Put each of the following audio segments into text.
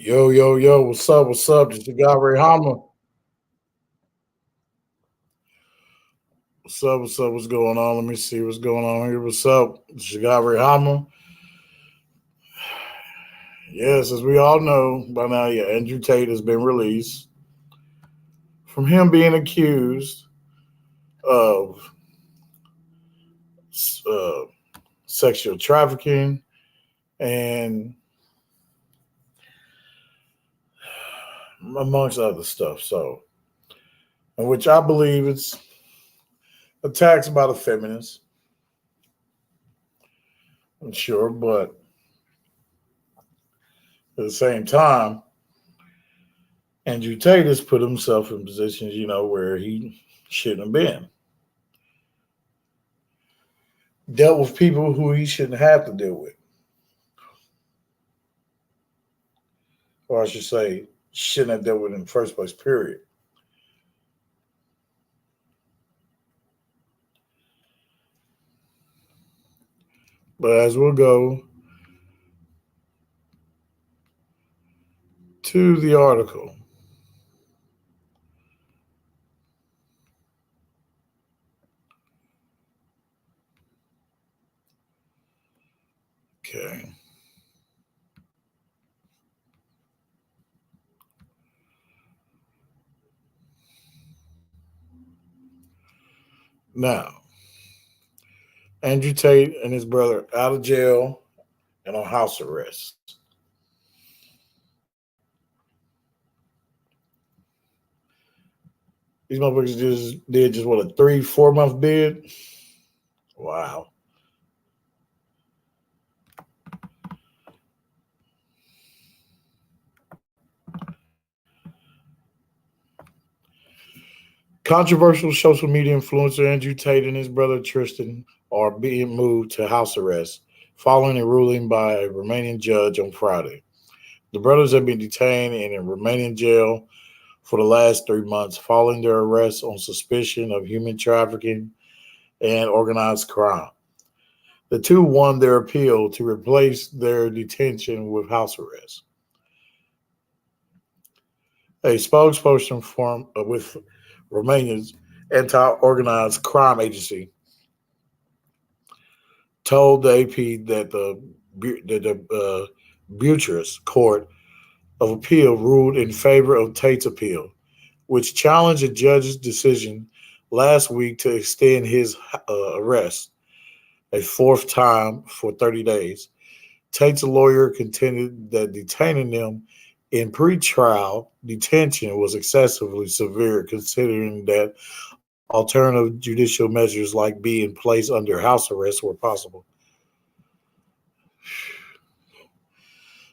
Yo, yo, yo, what's up? What's up? This is the guy Ray Hammer. What's up? What's up? What's going on? Let me see what's going on here. What's up? This is the guy Ray Hammer. Yes, as we all know by now, yeah, Andrew Tate has been released from him being accused of uh, sexual trafficking and amongst other stuff. So, in which I believe it's attacks by the feminists, I'm sure, but at the same time, Andrew Tate has put himself in positions, where he shouldn't have been. Dealt with people who he shouldn't have to deal with. Or I should say, shouldn't have dealt with in the first place, period. But as we'll go to the article, okay. Now, Andrew Tate and his brother out of jail and on house arrest. These motherfuckers just did just what, a 3-4 month bid? Wow. Controversial social media influencer Andrew Tate and his brother Tristan are being moved to house arrest following a ruling by a Romanian judge on Friday. The brothers have been detained and remain in jail for the last 3 months following their arrest on suspicion of human trafficking and organized crime. The two won their appeal to replace their detention with house arrest. A spokesperson with Romania's anti-organized crime agency told the AP that the Bucharest Court of Appeal ruled in favor of Tate's appeal, which challenged a judge's decision last week to extend his arrest a fourth time for 30 days. Tate's lawyer contended that detaining them in pretrial detention was excessively severe, considering that alternative judicial measures like being placed under house arrest were possible.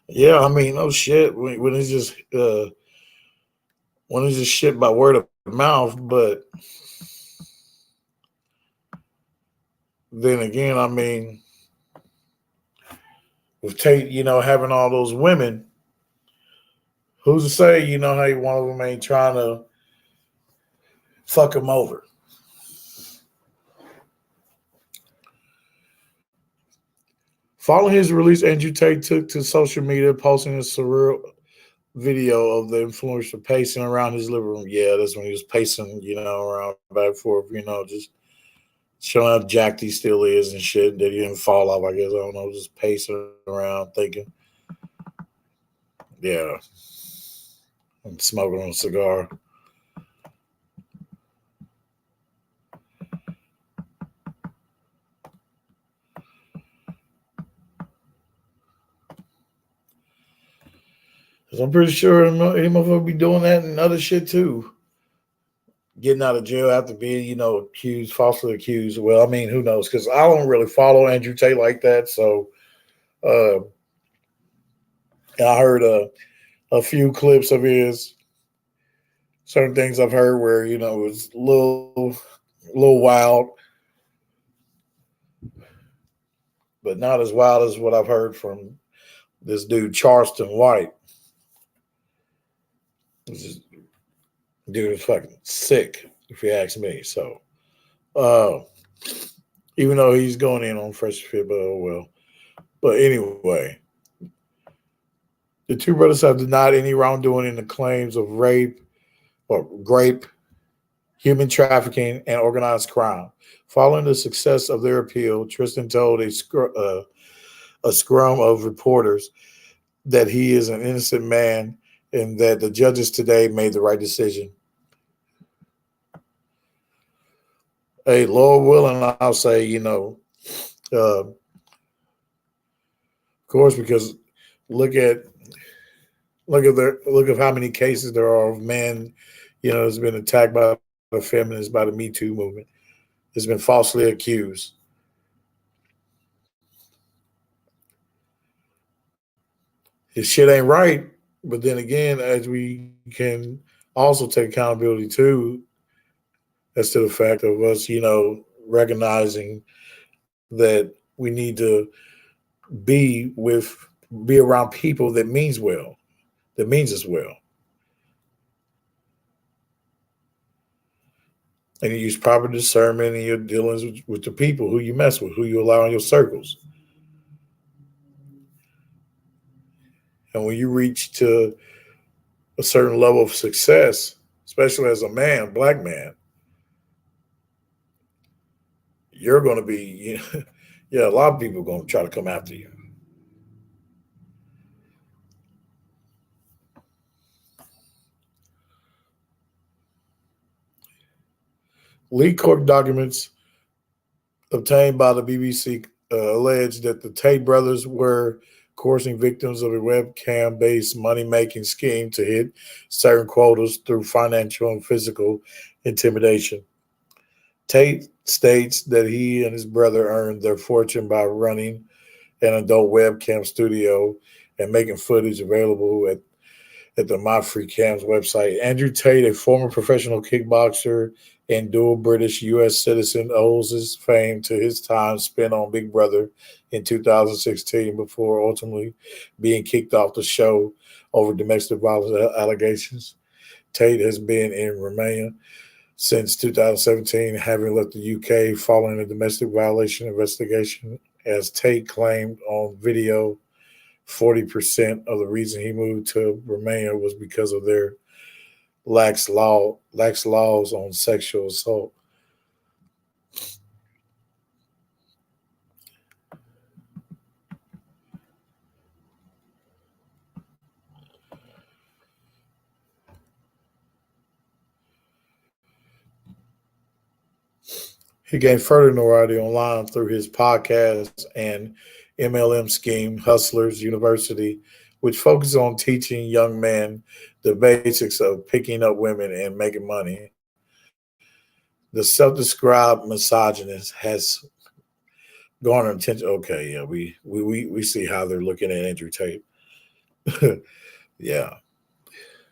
Yeah, I mean, no shit. When it's just shit by word of mouth, but then again, I mean, with Tate, having all those women, who's to say, hey, one of them ain't trying to fuck him over? Following his release, Andrew Tate took to social media, posting a surreal video of the influencer pacing around his living room. Yeah, that's when he was pacing, around back and forth, just showing how jacked he still is and shit, that he didn't fall off, I guess. I don't know, just pacing around thinking, yeah, and smoking on a cigar. Cause I'm pretty sure he motherfucker be doing that and other shit too. Getting out of jail after being, accused, falsely accused. Well, I mean, who knows? Because I don't really follow Andrew Tate like that. So uh, I heard a few clips of his. Certain things I've heard where, it was a little wild, but not as wild as what I've heard from this dude, Charleston White. This dude is fucking sick, if you ask me. So, uh, even though he's going in on fresh fit, but oh well. But anyway, The two brothers have denied any wrongdoing in the claims of rape or grape, human trafficking, and organized crime. Following the success of their appeal, Tristan told a scrum of reporters that he is an innocent man and that the judges today made the right decision. Hey, Lord willing, I'll say, of course, because look at look at how many cases there are of men, that's been attacked by the feminists, by the Me Too movement. Has been falsely accused. His shit ain't right. But then again, as we can also take accountability too, as to the fact of us, recognizing that we need to be with be around people that means well, that means us well. And you use proper discernment in your dealings with the people who you mess with, who you allow in your circles. And when you reach to a certain level of success, especially as a man, black man, you're going to be, yeah, a lot of people are going to try to come after you. Leaked court documents obtained by the BBC allege that the Tate brothers were coercing victims of a webcam based money making scheme to hit certain quotas through financial and physical intimidation. Tate states that he and his brother earned their fortune by running an adult webcam studio and making footage available at the My Free Cams website. Andrew Tate, a former professional kickboxer and dual British U.S. citizen, owes his fame to his time spent on Big Brother in 2016 before ultimately being kicked off the show over domestic violence allegations. Tate has been in Romania since 2017, having left the UK following a domestic violation investigation. As Tate claimed on video, 40% of the reason he moved to Romania was because of their lax laws on sexual assault. He gained further notoriety online through his podcast and MLM scheme, Hustlers University, which focuses on teaching young men the basics of picking up women and making money. The self-described misogynist has garnered attention. Okay, yeah, we see how they're looking at Andrew Tate. Yeah,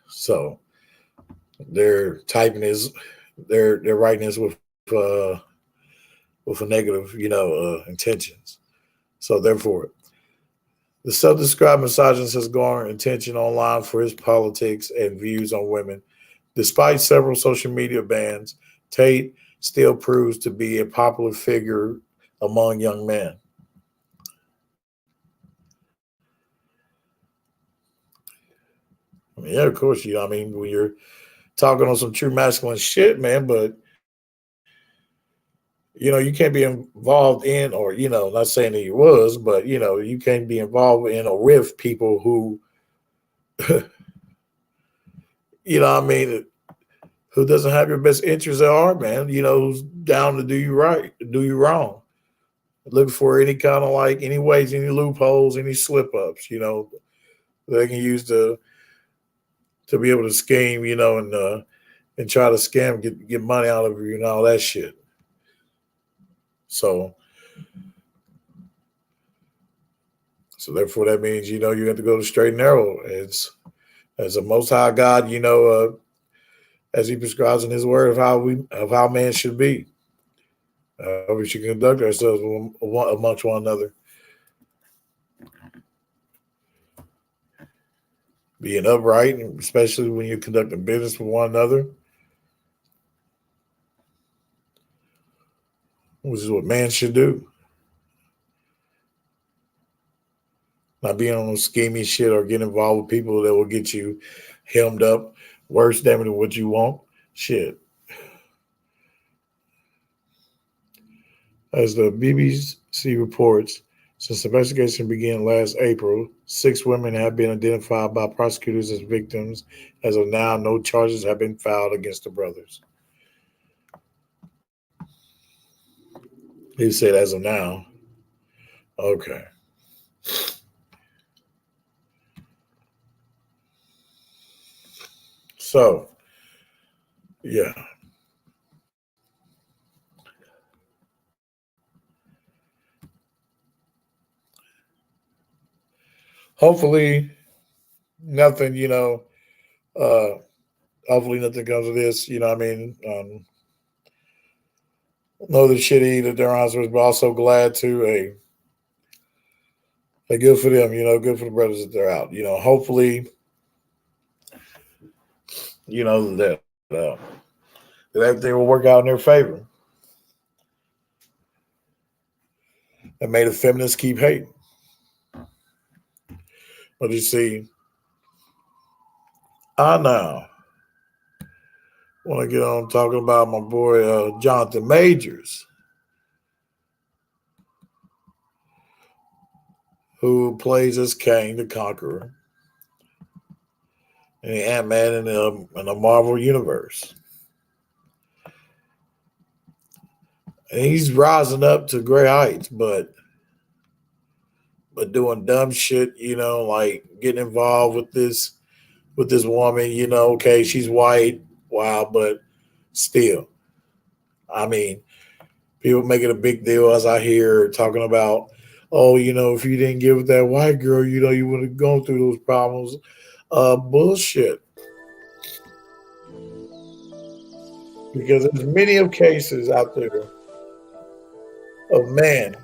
so they're typing his, they're writing this with a negative, intentions. So therefore, the self-described misogynist has garnered attention online for his politics and views on women. Despite several social media bans, Tate still proves to be a popular figure among young men. I mean, yeah, of course, when you're talking on some true masculine shit, man, but you can't be involved in, or not saying that he was, but you can't be involved in or with people who, I mean, who doesn't have your best interests at heart, man. Who's down to do you right, do you wrong, looking for any kind of like any ways, any loopholes, any slip ups, they can use to be able to scheme, and try to scam, get money out of you and all that shit. So therefore that means, you have to go to straight and narrow. It's as a most high God, as he prescribes in his word of how man should be. We should conduct ourselves amongst one another. Being upright, especially when you're conducting business with one another, which is what man should do. not being on scheming shit or getting involved with people that will get you hemmed up worse damn than what you want. Shit. As the BBC reports, since the investigation began last April, 6 women have been identified by prosecutors as victims. As of now, no charges have been filed against the brothers. He said, as of now. Okay. So, yeah. Hopefully, nothing, uh, hopefully nothing comes of this, you know what I mean? Know the shitty that they're on, but also glad to, hey, good for them, good for the brothers that they're out. Hopefully, that, that everything will work out in their favor. And may the feminists keep hating. But you see, I now want to get on talking about my boy Jonathan Majors, who plays as Kang the Conqueror in the Ant-Man in the Marvel Universe. And he's rising up to great heights, but doing dumb shit, like getting involved with this woman, okay, she's white, wow, but still. I mean, people make it a big deal as I hear talking about, oh, if you didn't get with that white girl, you would have gone through those problems. Bullshit. Because there's many of cases out there of men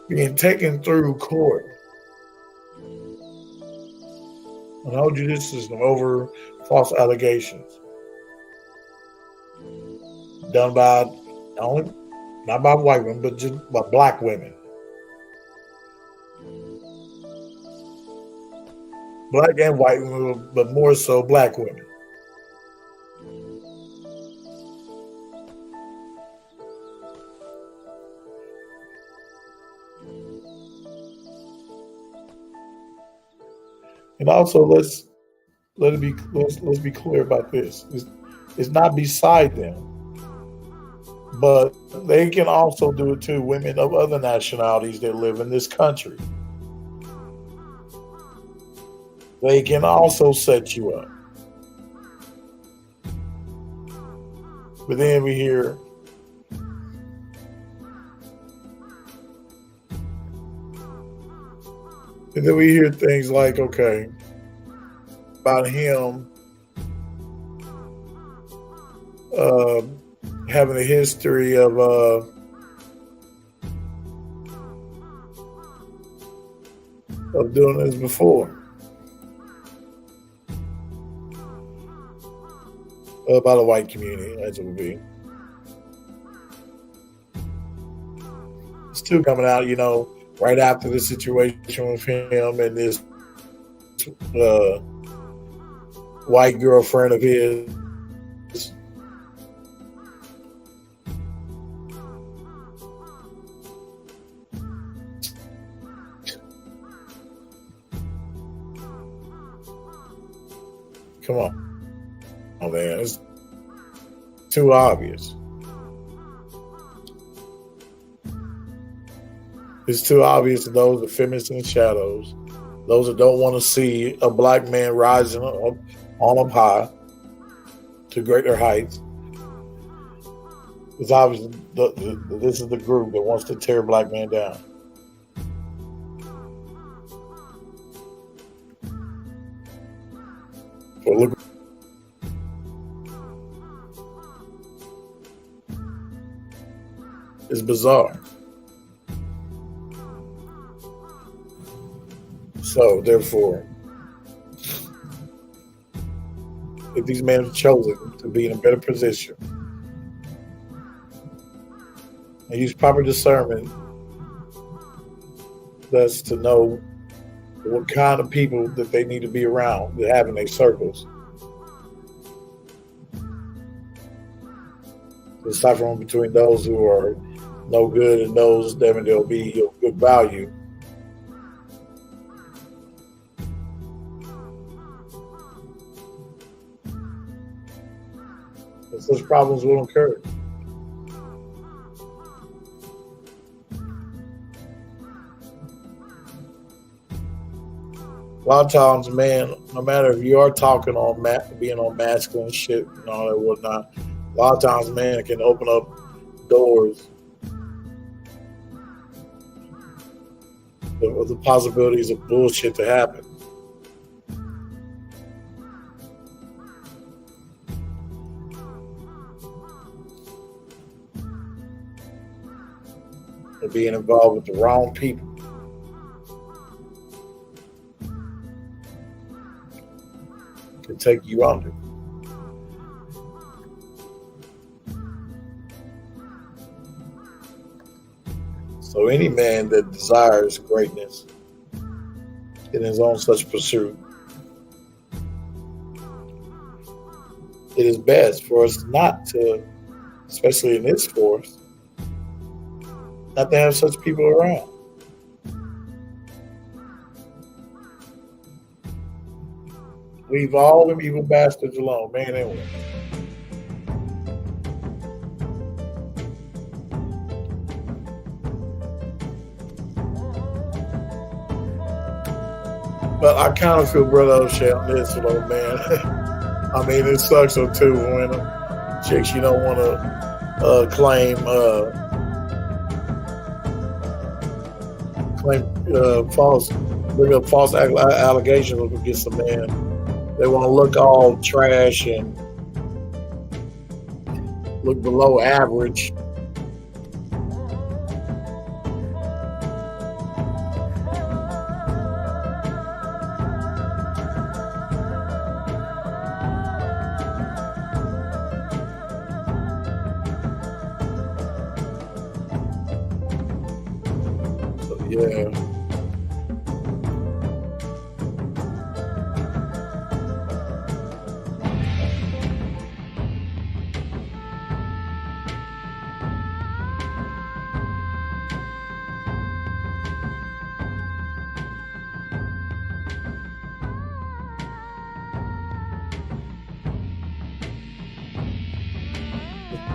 being taken through court. And hold you this system over false allegations done by not by white women, but just by black women. Black and white women, but more so black women. And also, let's be clear about this. It's not beside them, but they can also do it to women of other nationalities that live in this country. They can also set you up. But then we hear things like, okay, about him having a history of doing this before. By the white community, as it would be. It's still coming out, right after the situation with him and this white girlfriend of his. Come on. Oh, man. It's too obvious. It's too obvious to those that feminists in the shadows, those that don't want to see a black man rising on up high to greater heights. It's obvious this is the group that wants to tear black man down. But look, it's bizarre. So, therefore, if these men have chosen to be in a better position and use proper discernment Thus, to know what kind of people that they need to be around, to have in their circles. Deciphering between those who are no good and those that they'll be of good value. And such problems will occur. A lot of times, man, no matter if you are talking on being on masculine shit and all that whatnot, a lot of times, man, it can open up doors of the possibilities of bullshit to happen. And being involved with the wrong people. Can take you under. So any man that desires greatness in his own such pursuit, it is best for us not to, especially in this force, not to have such people around. Leave all them evil bastards alone, man and woman. But I kind of feel Brother O'Shea on this, though, man. I mean, it sucks though too when chicks you don't want to claim false, bring up false allegations against a man. They want to look all trash and look below average. Yeah.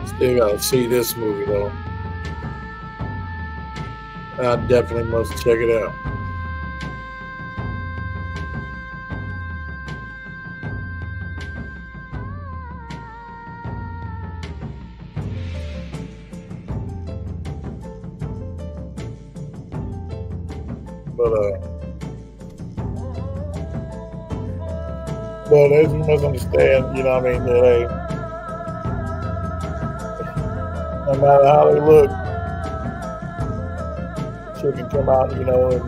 Still gotta see this movie though. I definitely must check it out. But as you must understand, you know what I mean, that no matter how they look, she can come out, you know, and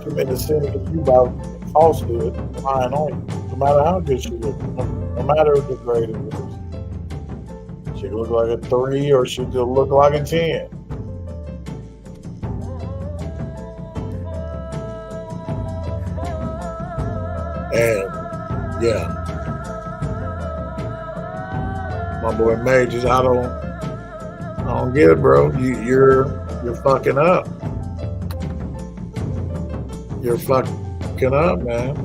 commit a sin against you by falsehood, lying on you. No matter how good she looks, no matter the grade it is. She can look like a 3 or she could look like a 10. And yeah, my boy Majors, I don't get it, bro. You're fucking up. You're fucking up, man.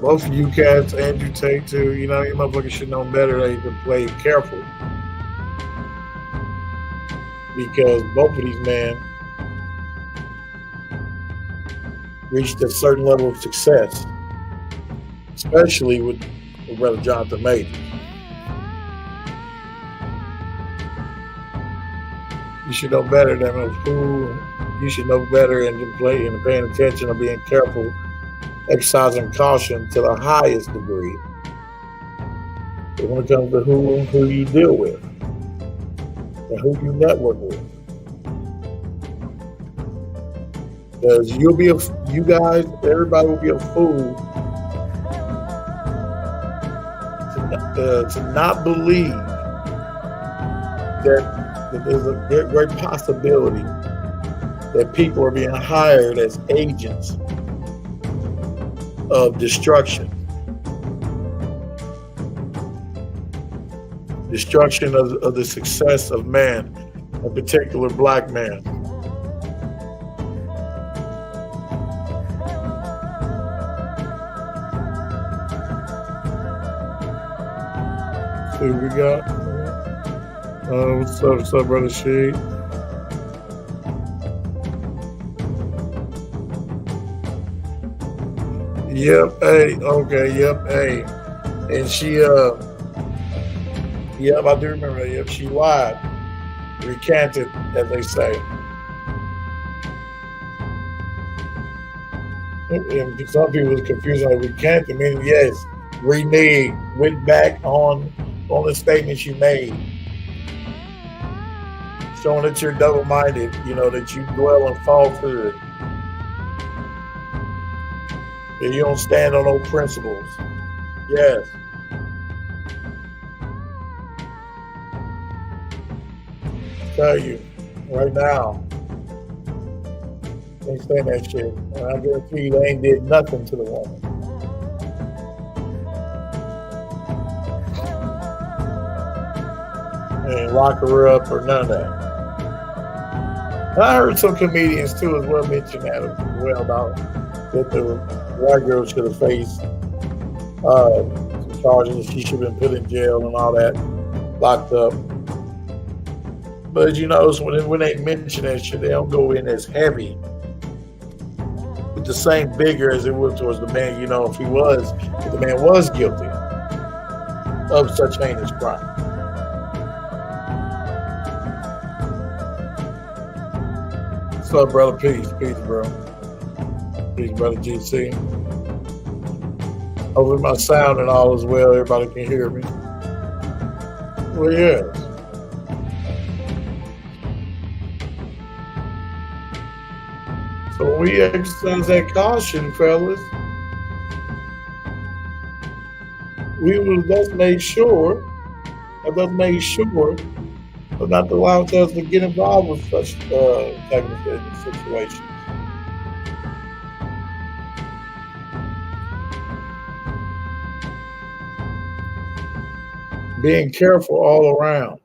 Both of you cats, Andrew Tate too, you know, you motherfuckers should know better. They can play careful. Because both of these men reached a certain level of success, especially with Brother Jonathan Majors. You should know better than a fool. You should know better and paying attention and being careful, exercising caution to the highest degree. But when it comes to who you deal with and who you network with. Because you guys, everybody will be a fool to not believe that that there's a great possibility that people are being hired as agents of destruction of the success of man, a particular black man. See what we got? What's up, brother Sheet? Yep, hey, okay, yep, hey. And she, yep, I do remember that. Yep, she lied, recanted, as they say. And some people was confused like recanted, meaning yes, reneged, went back on the statements you made, showing that you're double-minded, that you dwell in falsehood, that you don't stand on no principles. Yes. Tell you right now, they stand that shit. And I guarantee you they ain't did nothing to the woman. They ain't lock her up or none of that. And I heard some comedians too as well mention that as well about that the white girl should have faced some charges. She should have been put in jail and all that, locked up. But as you notice, when they mention that shit, they don't go in as heavy with the same vigor as it would towards the man. If the man was guilty of such heinous crime. What's up, brother? Peace, bro. Peace, brother GC. Hopefully my sound and all is well. Everybody can hear me. Well, yes. So when we exercise that caution, fellas, we will just make sure of not to allow ourselves to get involved with such type of situations. Being careful all around.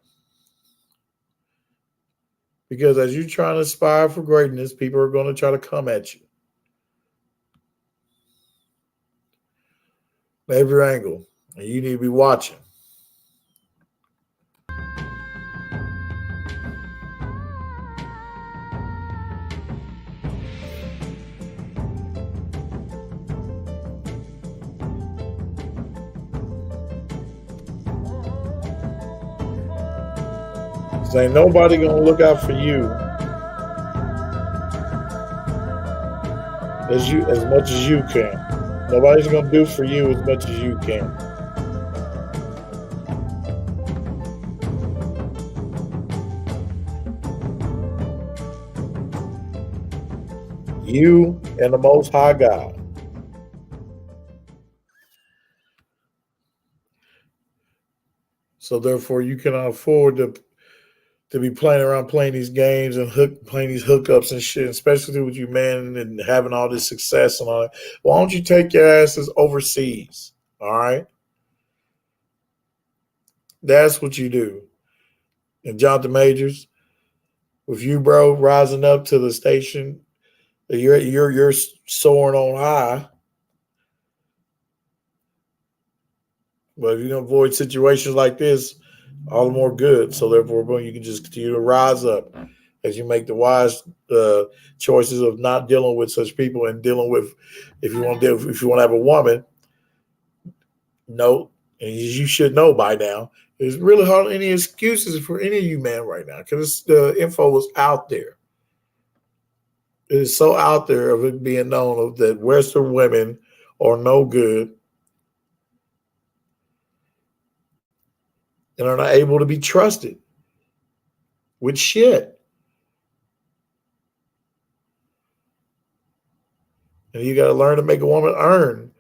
Because as you're trying to aspire for greatness, people are going to try to come at you. Every angle. And you need to be watching. Ain't nobody gonna look out for you as much as you can. Nobody's gonna do for you as much as you can. You and the Most High God. So therefore, you cannot afford to be playing these games and playing these hookups and shit, especially with you men and having all this success and all that. Why don't you take your asses overseas? All right? That's what you do. And Jonathan Majors, with you, bro, rising up to the station, you're soaring on high. But if you can avoid situations like this, all the more good. So therefore, you can just continue to rise up as you make the wise choices of not dealing with such people and dealing with, if you want to have a woman, no, and you should know by now, there's really hardly any excuses for any of you men right now because the info is out there. It is so out there of it being known that Western women are no good and are not able to be trusted with shit. And you got to learn to make a woman earn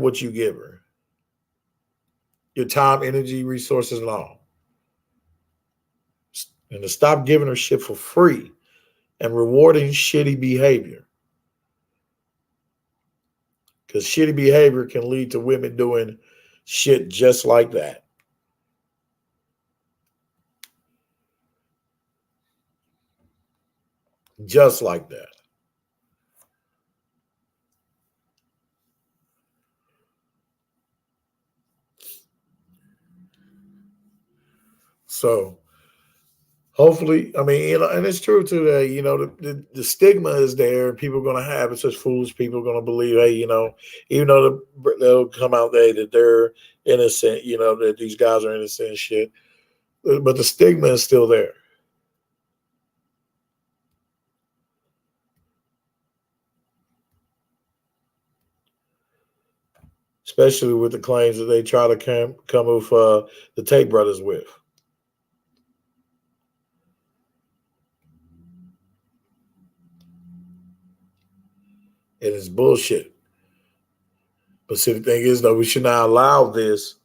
what you give her. Your time, energy, resources, and all. and to stop giving her shit for free and rewarding shitty behavior. Because shitty behavior can lead to women doing shit just like that. Just like that. So hopefully, I mean, and it's true too that, the stigma is there and people are going to have it. Such foolish people are going to believe, hey, even though they'll come out there that they're innocent, that these guys are innocent and shit. But the stigma is still there. Especially with the claims that they try to come with the Tate brothers with. And it's bullshit. But see, the thing is, though, we should not allow this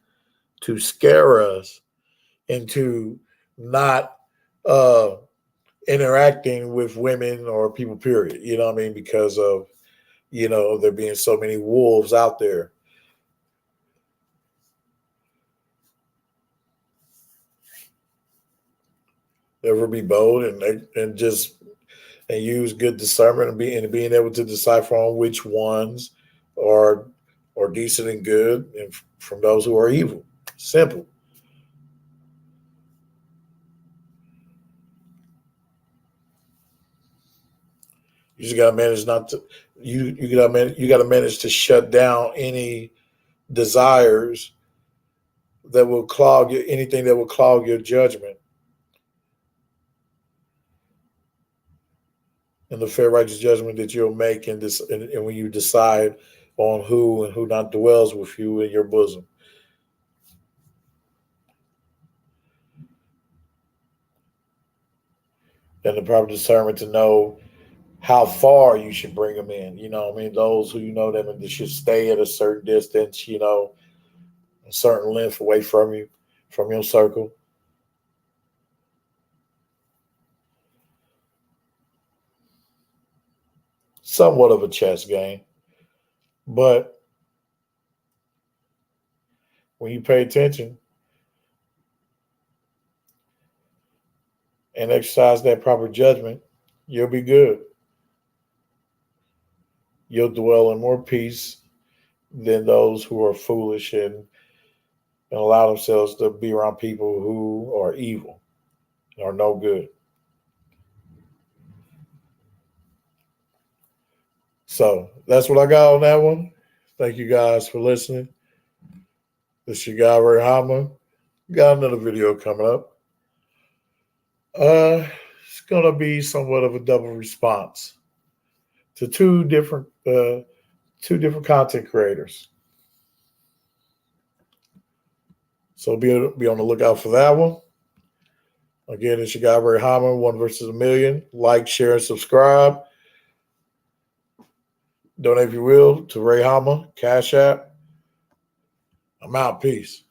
to scare us into not interacting with women or people, period. You know what I mean? Because of, there being so many wolves out there. Never be bold and just and use good discernment and being able to decipher on which ones are decent and good and from those who are evil. Simple. You just gotta manage not to you gotta manage to shut down any desires that will clog your anything that will clog your judgment and the fair righteous judgment that you'll make in this and when you decide on who and who not dwells with you in your bosom. And the proper discernment to know how far you should bring them in. Those who them and they should stay at a certain distance, a certain length away from you, from your circle. Somewhat of a chess game. But when you pay attention and exercise that proper judgment, you'll be good. You'll dwell in more peace than those who are foolish and allow themselves to be around people who are evil or no good. So that's what I got on that one. Thank you guys for listening. This is your guy Ray Hama. Got another video coming up. It's gonna be somewhat of a double response to two different content creators. So be on the lookout for that one. Again, it's your guy Ray Hama, One versus a Million. Like, share, and subscribe. Donate if you will to Ray Hama, Cash App. I'm out. Peace.